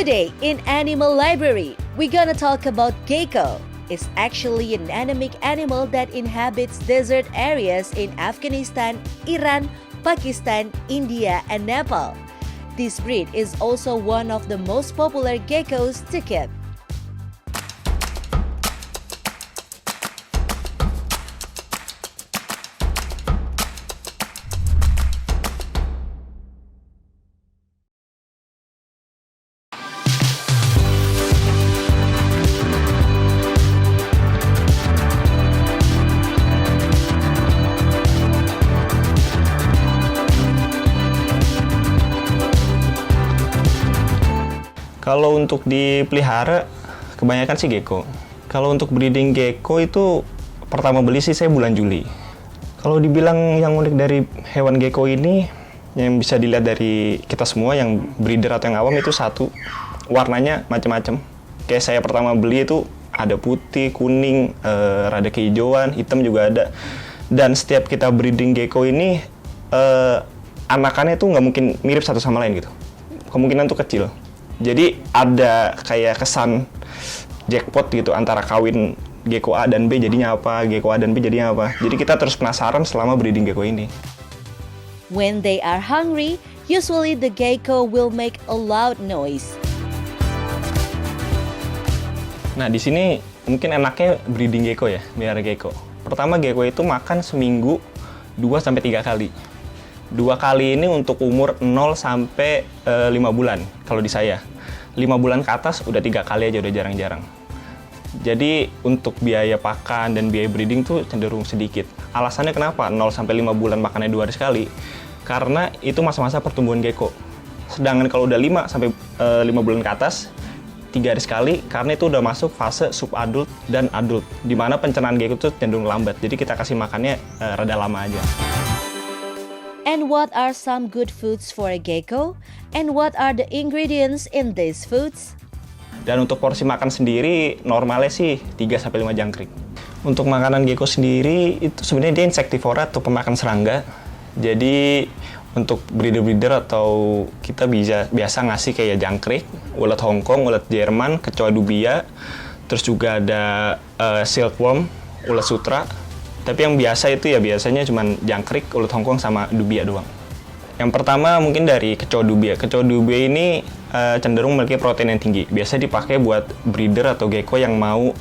Today in Animal Library, we're gonna talk about gecko. It's actually an endemic animal that inhabits desert areas in Afghanistan, Iran, Pakistan, India, and Nepal. This breed is also one of the most popular geckos to keep. Kalau untuk dipelihara, kebanyakan sih gecko. Kalau untuk breeding gecko itu pertama beli sih saya bulan Juli. Kalau dibilang yang unik dari hewan gecko ini, yang bisa dilihat dari kita semua yang breeder atau yang awam itu satu, warnanya macam-macam. Kayak saya pertama beli itu ada putih, kuning, rada kehijauan, hitam juga ada. Dan setiap kita breeding gecko ini, anakannya tuh nggak mungkin mirip satu sama lain gitu. Kemungkinan tuh kecil. Jadi ada kayak kesan jackpot gitu antara kawin gecko A dan B jadinya apa, gecko A dan B jadinya apa. Jadi kita terus penasaran selama breeding gecko ini. When they are hungry, usually the gecko will make a loud noise. Nah, di sini mungkin enaknya breeding gecko ya, biar gecko. Pertama, gecko itu makan seminggu 2-3 kali. 2 kali ini untuk umur 0 sampai 5 bulan kalau di saya. 5 bulan ke atas udah 3 kali aja, udah jarang-jarang. Jadi untuk biaya pakan dan biaya breeding tuh cenderung sedikit. Alasannya kenapa 0 sampai 5 bulan makannya 2 hari sekali? Karena itu masa-masa pertumbuhan gecko. Sedangkan kalau udah 5 sampai 5 bulan ke atas 3 hari sekali, karena itu udah masuk fase subadult dan adult, di mana pencernaan gecko tuh cenderung lambat. Jadi kita kasih makannya rada lama aja. And what are some good foods for a gecko? And what are the ingredients in these foods? Dan untuk porsi makan sendiri, normalnya sih 3-5 jangkrik. Untuk makanan gecko sendiri, itu sebenarnya dia insektivora atau pemakan serangga. Jadi untuk breeder-breeder atau kita biasa ngasih kayak jangkrik, ulat Hongkong, ulat Jerman, kecoa dubia, terus juga ada silkworm, ulat sutra. Tapi yang biasa itu ya biasanya cuma jangkrik, ulat Hongkong, sama dubia doang. Yang pertama mungkin dari kecoa dubia. Kecoa dubia ini cenderung memiliki protein yang tinggi. Biasa dipakai buat breeder atau gecko yang mau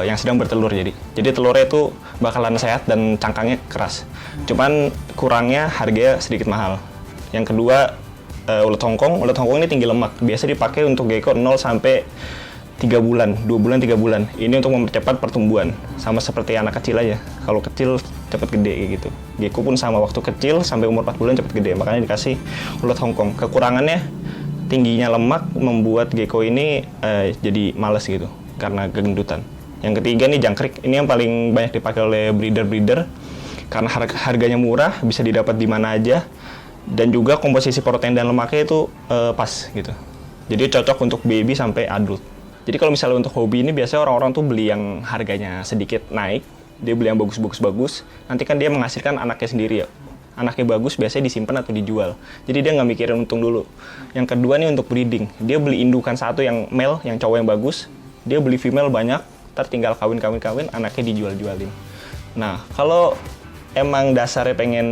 yang sedang bertelur jadi. Jadi telurnya itu bakalan sehat dan cangkangnya keras. Cuman kurangnya harganya sedikit mahal. Yang kedua ulat Hongkong. Ulat Hongkong ini tinggi lemak. Biasa dipakai untuk gecko 0 sampai 3 bulan, 2 bulan, 3 bulan. Ini untuk mempercepat pertumbuhan. Sama seperti anak kecil aja. Kalau kecil cepat gede kayak gitu. Gecko pun sama, waktu kecil sampai umur 4 bulan cepat gede. Makanya dikasih ulat Hongkong. Kekurangannya tingginya lemak membuat gecko ini jadi males gitu karena kegendutan. Yang ketiga nih jangkrik. Ini yang paling banyak dipakai oleh breeder-breeder karena harganya murah, bisa didapat di mana aja. Dan juga komposisi protein dan lemaknya itu pas gitu. Jadi cocok untuk baby sampai adult. Jadi kalau misalnya untuk hobi ini biasanya orang-orang tuh beli yang harganya sedikit naik, dia beli yang bagus-bagus, nanti kan dia menghasilkan anaknya sendiri ya. Anaknya bagus biasanya disimpan atau dijual. Jadi dia nggak mikirin untung dulu. Yang kedua nih untuk breeding, dia beli indukan satu yang male, yang cowok yang bagus, dia beli female banyak, ntar tinggal kawin, anaknya dijual-jualin. Nah, kalau emang dasarnya pengen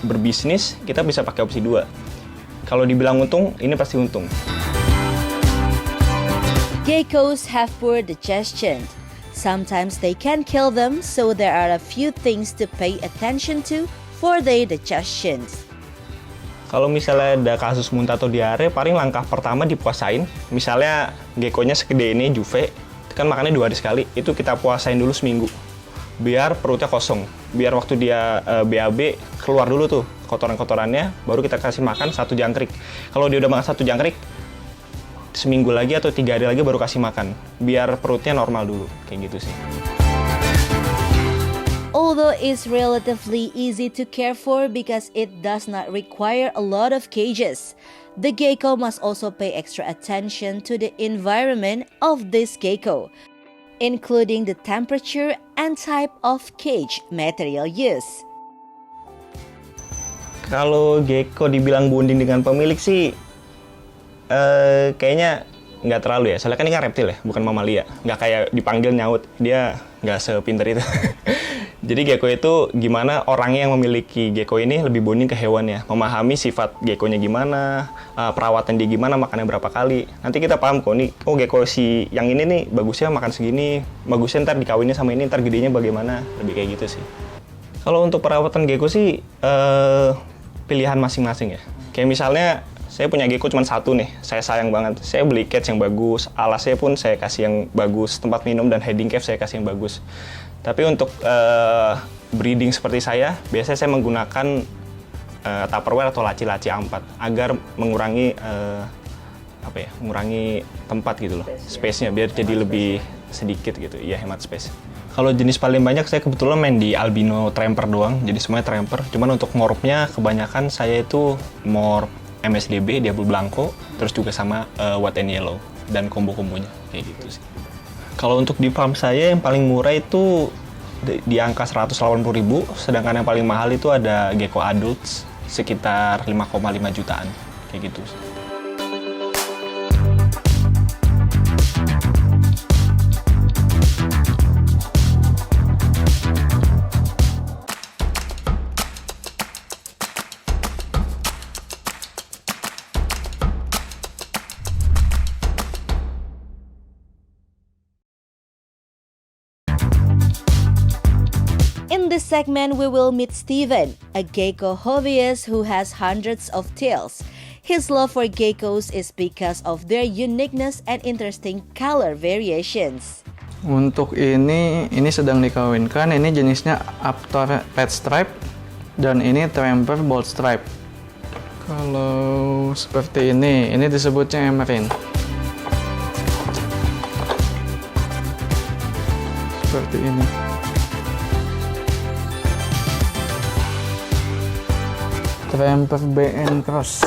berbisnis, kita bisa pakai opsi 2. Kalau dibilang untung, ini pasti untung. Geckos have poor digestion. Sometimes they can kill them, so there are a few things to pay attention to for their digestion. Kalau misalnya ada kasus muntah atau diare, paling langkah pertama dipuasain. Misalnya geckonya segede ini, juve, kan makannya 2 hari sekali, itu kita puasain dulu seminggu. Biar perutnya kosong, biar waktu dia BAB keluar dulu tuh kotoran-kotorannya, baru kita kasih makan 1 jangkrik. Kalau dia udah makan 1 jangkrik, seminggu lagi atau 3 hari lagi baru kasih makan, biar perutnya normal dulu, kayak gitu sih. Although it's relatively easy to care for because it does not require a lot of cages, the gecko must also pay extra attention to the environment of this gecko, including the temperature and type of cage material used. Kalau gecko dibilang bonding dengan pemilik sih kayaknya nggak terlalu ya, soalnya kan ini kan reptil ya, bukan mamalia. Nggak kayak dipanggil nyaut, dia nggak sepinter itu. Jadi gecko itu gimana orangnya yang memiliki gecko ini lebih bonding ke hewannya, memahami sifat geckonya gimana, perawatan dia gimana, makannya berapa kali. Nanti kita paham kok nih, oh gecko si yang ini nih bagusnya makan segini, bagusnya ntar dikawinnya sama ini, ntar gedenya bagaimana, lebih kayak gitu sih. Kalau untuk perawatan gecko sih pilihan masing-masing ya. Kayak misalnya saya punya gecko cuma satu nih, saya sayang banget. Saya beli cage yang bagus, alasnya pun saya kasih yang bagus, tempat minum dan hiding cave saya kasih yang bagus. Tapi untuk breeding seperti saya, biasanya saya menggunakan Tupperware atau laci-laci A4 agar mengurangi mengurangi tempat gitu loh, space-nya biar jadi lebih sedikit gitu, ya hemat space. Kalau jenis paling banyak saya kebetulan main di albino tramper doang, jadi semuanya tramper. Cuman untuk morphnya kebanyakan saya itu morph MSDB, Diablo Blanco, terus juga sama White and Yellow dan kombo-kombonya kayak gitu sih. Kalau untuk di farm saya yang paling murah itu di angka 180.000, sedangkan yang paling mahal itu ada gecko adults sekitar 5,5 jutaan kayak gitu sih. In this segment, we will meet Steven, a gecko hobbyist who has hundreds of tails. His love for geckos is because of their uniqueness and interesting color variations. Untuk ini sedang dikawinkan. Ini jenisnya Aptor Red Stripe dan ini Tramper Bold Stripe. Kalau seperti ini disebutnya Emerald. Seperti ini. Tramper BN Cross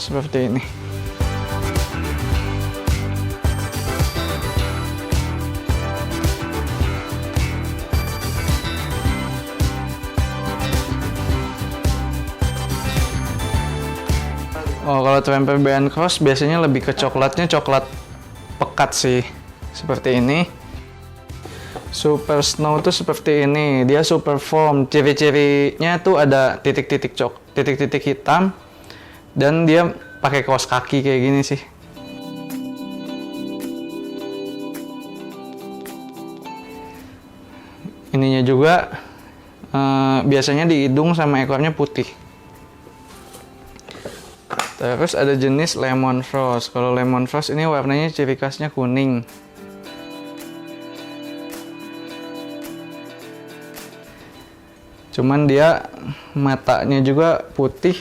seperti ini. Oh, kalau Tramper BN Cross biasanya lebih ke coklatnya coklat pekat sih, seperti ini. Super Snow tuh seperti ini, dia super form. Ciri-cirinya tuh ada titik-titik hitam, dan dia pakai kaos kaki kayak gini sih. Ininya juga biasanya di hidung sama ekornya putih. Terus ada jenis Lemon Frost. Kalau Lemon Frost ini warnanya ciri khasnya kuning. Cuman dia matanya juga putih.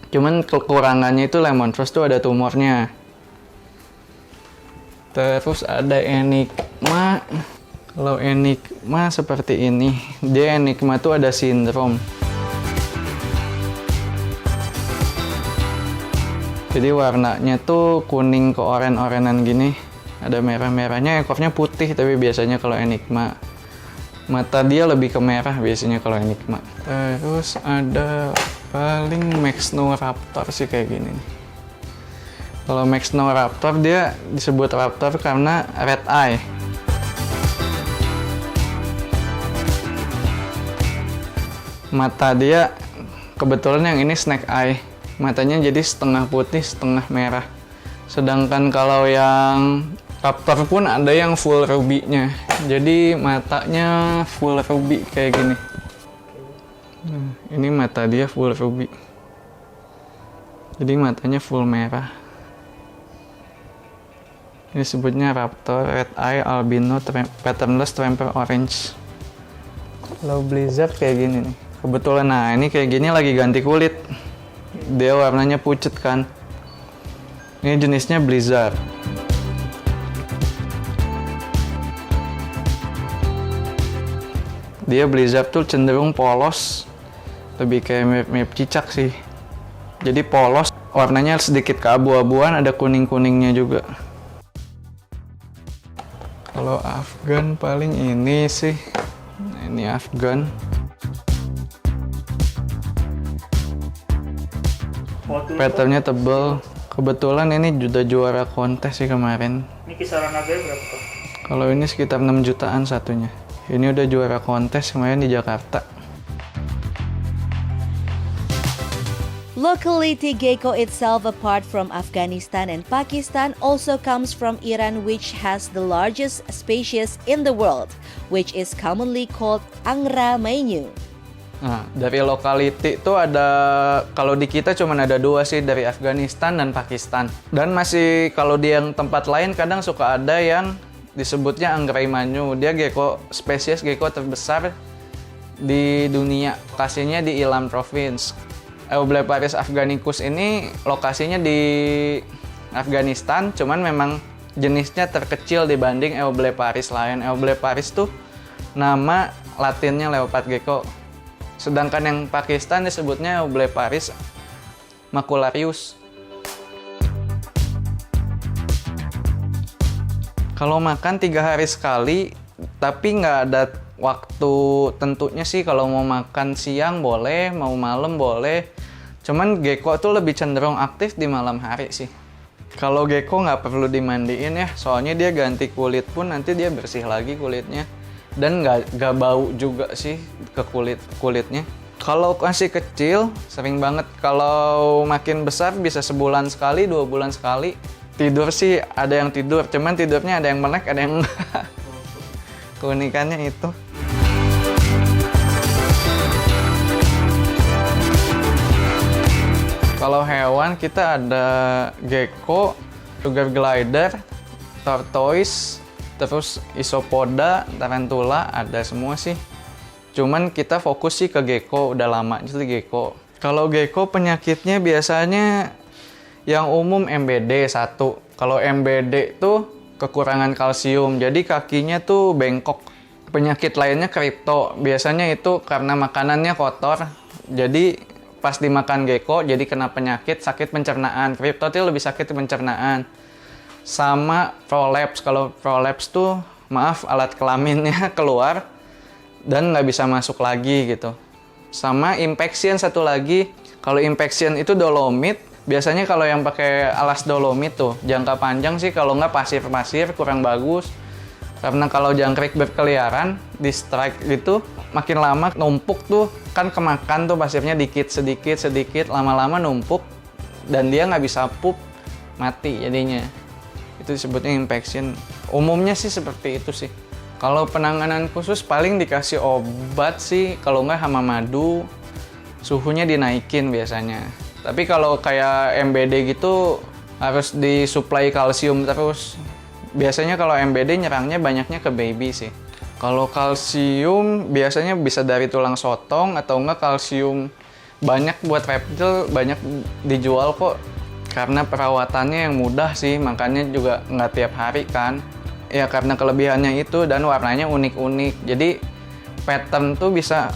Cuman kekurangannya itu Lemon Frost tuh ada tumornya. Terus ada Enigma. Kalau Enigma seperti ini. Dia Enigma tuh ada sindrom. Jadi warnanya tuh kuning ke oren-orenan gini. Ada merah-merahnya, ekornya putih tapi biasanya kalau Enigma. Mata dia lebih ke merah biasanya kalau Enigma. Terus ada paling Max Snow Raptor sih kayak gini nih. Kalau Max Snow Raptor dia disebut Raptor karena red eye. Mata dia kebetulan yang ini snake eye. Matanya jadi setengah putih, setengah merah. Sedangkan kalau yang Raptor pun ada yang full ruby-nya. Jadi matanya full ruby kayak gini. Ini mata dia full ruby. Jadi matanya full merah. Ini sebutnya Raptor Red Eye Albino Patternless Tramper Orange. Kalau Blizzard kayak gini nih. Kebetulan nah ini kayak gini lagi ganti kulit. Dia warnanya pucet kan. Ini jenisnya Blizzard. Dia Blizzard tuh cenderung polos, lebih kayak mirip cicak sih. Jadi polos, warnanya sedikit keabu-abuan, ada kuning-kuningnya juga. Kalau Afgan paling ini sih, ini Afgan. Patternnya tebel. Kebetulan ini udah juara kontes sih kemarin. Ini kisaran harganya berapa Pak? Kalau ini sekitar 6 jutaan satunya. Ini udah juara kontes kemarin di Jakarta. Locality gecko itself, apart from Afghanistan and Pakistan, also comes from Iran, which has the largest species in the world, which is commonly called Angra mainyu. Nah, dari locality itu ada, kalau di kita cuma ada 2 sih, dari Afghanistan dan Pakistan. Dan masih kalau di yang tempat lain kadang suka ada yang disebutnya Angra mainyu. Dia spesies gecko terbesar di dunia. Lokasinya di Ilam Province. Eubleparis afghanicus ini lokasinya di Afghanistan, cuman memang jenisnya terkecil dibanding Eubleparis lain. Eubleparis tuh nama latinnya leopard gecko. Sedangkan yang Pakistan disebutnya Eubleparis macularius. Kalau makan 3 hari sekali, tapi nggak ada waktu tentunya sih. Kalau mau makan siang boleh, mau malam boleh. Cuman gecko tuh lebih cenderung aktif di malam hari sih. Kalau gecko nggak perlu dimandiin ya, soalnya dia ganti kulit pun nanti dia bersih lagi kulitnya. Dan nggak bau juga sih ke kulitnya. Kalau masih kecil, sering banget. Kalau makin besar bisa sebulan sekali, 2 bulan sekali. Tidur sih ada yang tidur, cuman tidurnya ada yang melek, ada yang enggak. Keunikannya itu. Kalau hewan kita ada gecko, sugar glider, tortoise, terus isopoda, tarantula, ada semua sih. Cuman kita fokus sih ke gecko, udah lama jadi gecko. Kalau gecko penyakitnya biasanya yang umum MBD 1. Kalau MBD tuh kekurangan kalsium, jadi kakinya tuh bengkok. Penyakit lainnya kripto, biasanya itu karena makanannya kotor, jadi pas dimakan gecko jadi kena penyakit sakit pencernaan. Kripto itu lebih sakit pencernaan. Sama prolapse, kalau prolapse tuh alat kelaminnya keluar dan nggak bisa masuk lagi gitu. Sama infection satu lagi, kalau infection itu dolomit. Biasanya kalau yang pakai alas dolomit tuh jangka panjang sih, kalau nggak pasir-pasir kurang bagus. Karena kalau jangkrik berkeliaran di strike gitu, makin lama numpuk tuh, kan kemakan tuh pasirnya sedikit, lama-lama numpuk dan dia nggak bisa pup, mati jadinya. Itu disebutnya infection. Umumnya sih seperti itu sih. Kalau penanganan khusus paling dikasih obat sih, kalau nggak hama madu, suhunya dinaikin biasanya. Tapi kalau kayak MBD gitu harus disuplai kalsium terus. Biasanya kalau MBD nyerangnya banyaknya ke baby sih. Kalau kalsium biasanya bisa dari tulang sotong atau enggak kalsium banyak buat reptil, banyak dijual kok. Karena perawatannya yang mudah sih, makanya juga nggak tiap hari kan. Ya karena kelebihannya itu dan warnanya unik-unik. Jadi pattern tuh bisa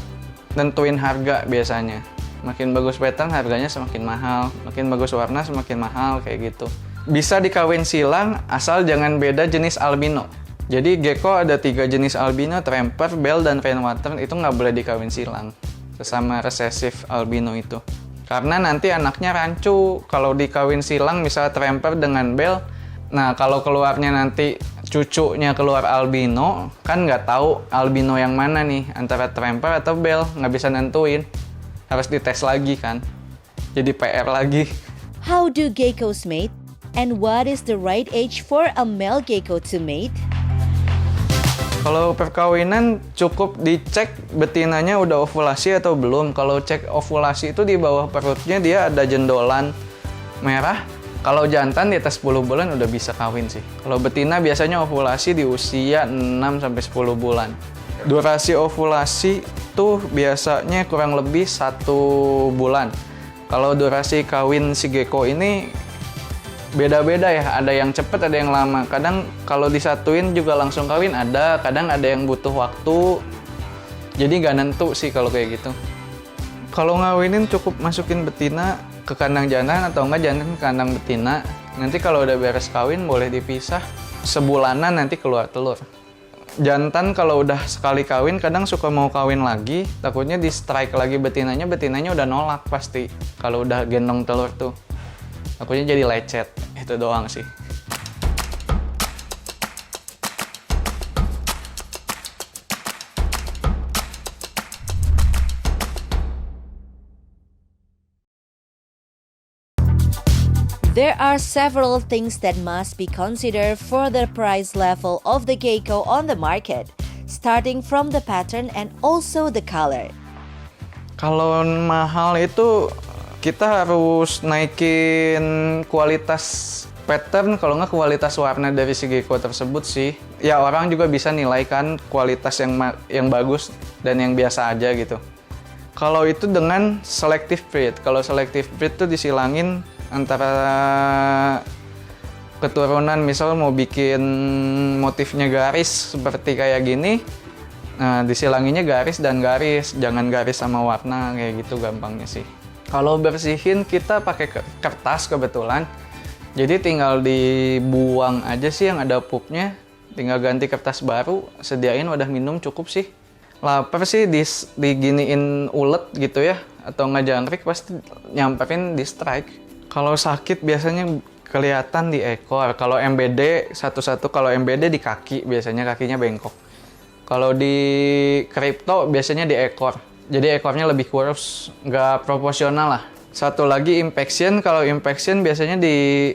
nentuin harga biasanya. Makin bagus pattern harganya semakin mahal, makin bagus warna semakin mahal kayak gitu. Bisa dikawin silang asal jangan beda jenis albino. Jadi gecko ada 3 jenis albino, tramper, bell, dan rainwater. Itu nggak boleh dikawin silang sesama resesif albino itu. Karena nanti anaknya rancu kalau dikawin silang, misalnya tramper dengan bell. Nah kalau keluarnya nanti cucunya keluar albino, kan nggak tahu albino yang mana nih, antara tramper atau bell, nggak bisa nentuin. Harus dites lagi kan, jadi PR lagi. How do geckos mate? And what is the right age for a male gecko to mate? Kalau perkawinan cukup dicek betinanya udah ovulasi atau belum. Kalau cek ovulasi itu di bawah perutnya dia ada jendolan merah. Kalau jantan di atas 10 bulan udah bisa kawin sih. Kalau betina biasanya ovulasi di usia 6-10 bulan. Durasi ovulasi tuh biasanya kurang lebih 1 bulan. Kalau durasi kawin si gecko ini beda-beda ya, ada yang cepet, ada yang lama. Kadang kalau disatuin juga langsung kawin ada, kadang ada yang butuh waktu. Jadi nggak nentu sih kalau kayak gitu. Kalau ngawinin cukup masukin betina ke kandang jantan atau enggak jantan ke kandang betina. Nanti kalau udah beres kawin boleh dipisah. Sebulanan nanti keluar telur. Jantan kalau udah sekali kawin kadang suka mau kawin lagi, takutnya di strike lagi betinanya udah nolak pasti kalau udah gendong telur tuh. Akunya jadi lecet, itu doang sih. There are several things that must be considered for the price level of the gecko on the market, starting from the pattern and also the color. Kalau mahal itu kita harus naikin kualitas pattern, kalau nggak kualitas warna dari si gecko tersebut sih. Ya orang juga bisa nilai kan kualitas yang bagus dan yang biasa aja gitu. Kalau itu dengan selective breed, kalau selective breed tuh disilangin antara keturunan, misal mau bikin motifnya garis seperti kayak gini, nah disilanginya garis dan garis, jangan garis sama warna, kayak gitu gampangnya sih. Kalau bersihin kita pakai kertas kebetulan, jadi tinggal dibuang aja sih yang ada pupnya, tinggal ganti kertas baru, sediain wadah minum cukup sih. Lapar sih diginiin ulet gitu ya, atau nggak jangkrik pasti nyamperin di strike. Kalau sakit biasanya kelihatan di ekor. Kalau MBD satu-satu, kalau MBD di kaki, biasanya kakinya bengkok. Kalau di kripto biasanya di ekor. Jadi ekornya lebih kurus, nggak proporsional lah. Satu lagi impaction, kalau impaction biasanya di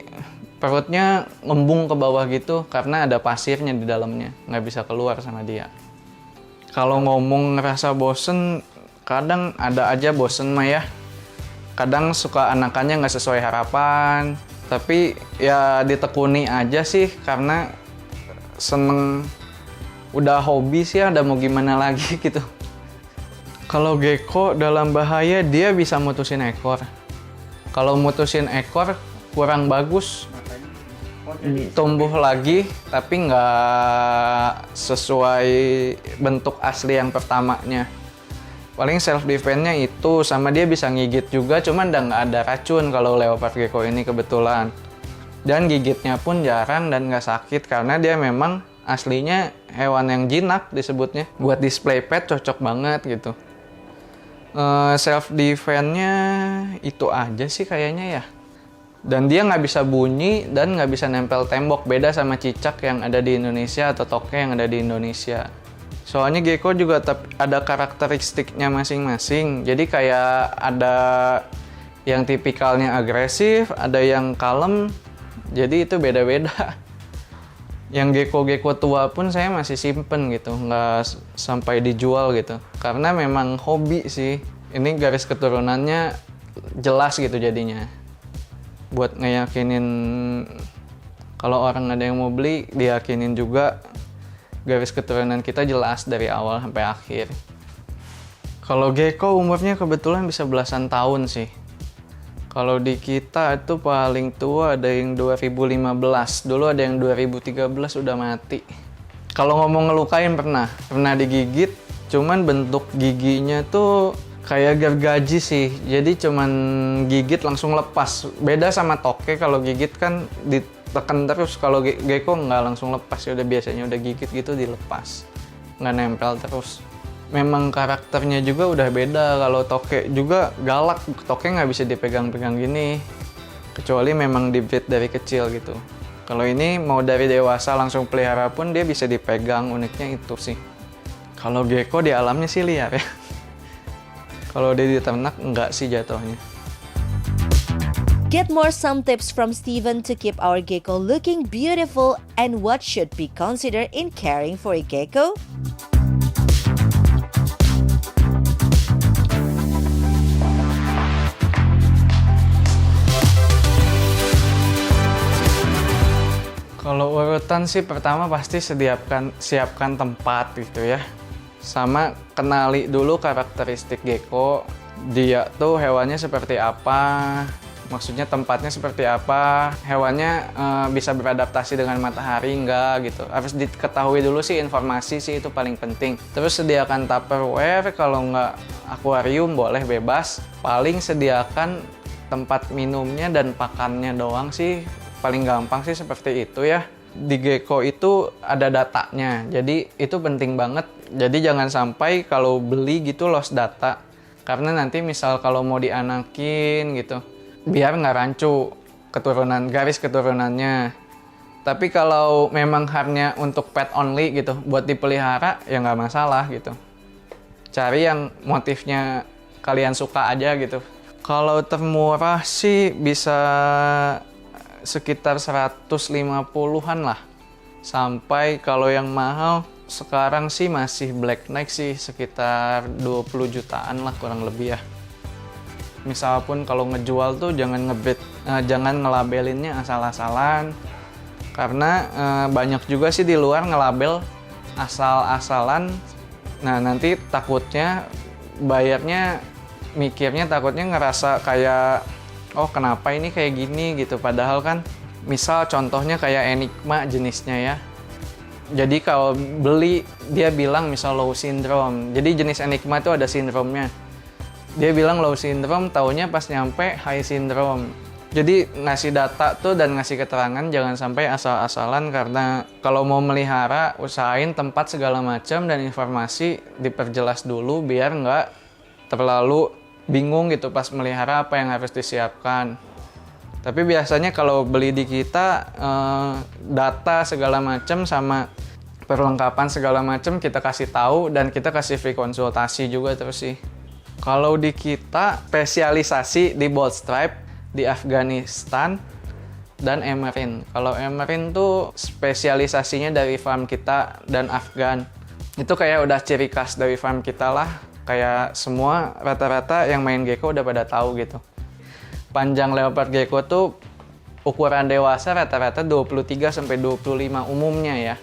perutnya ngembung ke bawah gitu karena ada pasirnya di dalamnya, nggak bisa keluar sama dia. Kalau ngomong ngerasa bosen, kadang ada aja bosen mah ya. Kadang suka anakannya nggak sesuai harapan, tapi ya ditekuni aja sih karena seneng, udah hobi sih, ada mau gimana lagi gitu. Kalau gecko dalam bahaya dia bisa mutusin ekor. Kalau mutusin ekor kurang bagus, tumbuh lagi tapi nggak sesuai bentuk asli yang pertamanya. Paling self defense-nya itu, sama dia bisa ngigit juga, cuman udah nggak ada racun kalau leopard gecko ini kebetulan. Dan gigitnya pun jarang dan nggak sakit karena dia memang aslinya hewan yang jinak disebutnya. Buat display pet cocok banget gitu. Self defense-nya itu aja sih kayaknya ya. Dan dia nggak bisa bunyi dan nggak bisa nempel tembok, beda sama cicak yang ada di Indonesia atau toke yang ada di Indonesia. Soalnya gecko juga ada karakteristiknya masing-masing. Jadi kayak ada yang tipikalnya agresif, ada yang kalem. Jadi itu beda-beda. Yang gecko-gecko tua pun saya masih simpen gitu, nggak sampai dijual gitu. Karena memang hobi sih. Ini garis keturunannya jelas gitu jadinya. Buat ngeyakinin kalau orang ada yang mau beli, diyakinin juga garis keturunan kita jelas dari awal sampai akhir. Kalau gecko umurnya kebetulan bisa belasan tahun sih. Kalau di kita itu paling tua ada yang 2015, dulu ada yang 2013 udah mati. Kalau ngomong ngelukain pernah digigit, cuman bentuk giginya tuh kayak gergaji sih. Jadi cuman gigit langsung lepas. Beda sama toke, kalau gigit kan ditekan terus, kalau gecko nggak langsung lepas, ya udah biasanya udah gigit gitu dilepas, nggak nempel terus. Memang karakternya juga udah beda. Kalau toke juga galak, toke nggak bisa dipegang-pegang gini, kecuali memang di-breed dari kecil gitu. Kalau ini mau dari dewasa langsung pelihara pun dia bisa dipegang, uniknya itu sih. Kalau gecko di alamnya sih liar ya. Kalau dia di ternak enggak sih jatuhnya. Get more some tips from Steven to keep our gecko looking beautiful and what should be considered in caring for a gecko. Kalau urutan sih pertama pasti siapkan tempat gitu ya. Sama kenali dulu karakteristik gecko. Dia tuh hewannya seperti apa, maksudnya tempatnya seperti apa, hewannya bisa beradaptasi dengan matahari enggak gitu. Harus diketahui dulu sih, informasi sih itu paling penting. Terus sediakan Tupperware, kalau nggak akuarium boleh bebas. Paling sediakan tempat minumnya dan pakannya doang sih. Paling gampang sih seperti itu ya. Di gecko itu ada datanya, jadi itu penting banget. Jadi jangan sampai kalau beli gitu lost data. Karena nanti misal kalau mau dianakin gitu, biar nggak rancu, garis keturunannya. Tapi kalau memang hanya untuk pet only gitu, buat dipelihara ya nggak masalah gitu. Cari yang motifnya kalian suka aja gitu. Kalau termurah sih bisa sekitar 150-an lah. Sampai kalau yang mahal sekarang sih masih Black Knight sih sekitar 20 jutaan lah kurang lebih ya. Misal pun kalau ngejual tuh jangan ngelabelinnya asal-asalan. Karena banyak juga sih di luar ngelabel asal-asalan. Nah nanti takutnya bayarnya mikirnya takutnya ngerasa kayak oh kenapa ini kayak gini gitu. Padahal kan misal contohnya kayak Enigma jenisnya ya. Jadi kalau beli dia bilang misal low syndrome. Jadi jenis Enigma itu ada sindromnya. Dia bilang low syndrome, taunya pas nyampe high syndrome. Jadi ngasih data tuh dan ngasih keterangan jangan sampai asal-asalan, karena kalau mau melihara usahain tempat segala macam dan informasi diperjelas dulu biar nggak terlalu bingung gitu pas melihara apa yang harus disiapkan. Tapi biasanya kalau beli di kita data segala macam sama perlengkapan segala macam kita kasih tahu dan kita kasih free konsultasi juga terus sih. Kalau di kita spesialisasi di Bold Stripe, di Afghanistan, dan Emerin. Kalau Emerin tuh spesialisasinya dari farm kita dan Afgan. Itu kayak udah ciri khas dari farm kita lah. Kayak semua rata-rata yang main gecko udah pada tahu gitu. Panjang leopard gecko tuh ukuran dewasa rata-rata 23-25 umumnya ya.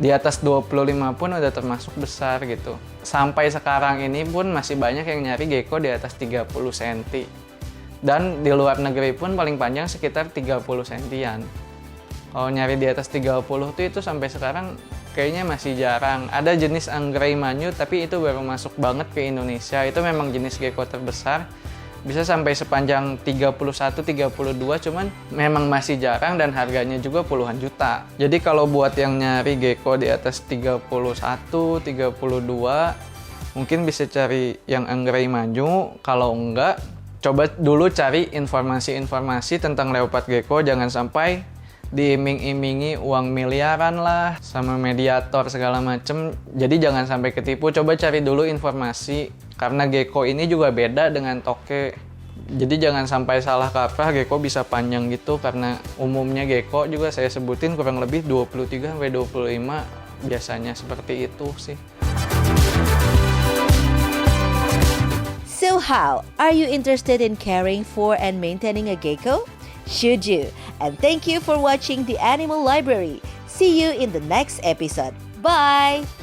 Di atas 25 pun udah termasuk besar gitu. Sampai sekarang ini pun masih banyak yang nyari gecko di atas 30 cm. Dan di luar negeri pun paling panjang sekitar 30 sentian. Kalau nyari di atas 30 tuh itu sampai sekarang kayaknya masih jarang. Ada jenis anggrek manyu tapi itu baru masuk banget ke Indonesia. Itu memang jenis gecko terbesar. Bisa sampai sepanjang 31-32 cuman memang masih jarang dan harganya juga puluhan juta. Jadi kalau buat yang nyari gecko di atas 31, 32 mungkin bisa cari yang anggrek manyu. Kalau enggak, coba dulu cari informasi-informasi tentang leopard gecko, jangan sampai diiming-imingi uang miliaran lah sama mediator segala macem. Jadi jangan sampai ketipu, coba cari dulu informasi karena gecko ini juga beda dengan toke. Jadi jangan sampai salah kaprah gecko bisa panjang gitu, karena umumnya gecko juga saya sebutin kurang lebih 23-25 biasanya seperti itu sih. So how? Are you interested in caring for and maintaining a gecko? Should you? And thank you for watching the Animal Library. See you in the next episode. Bye!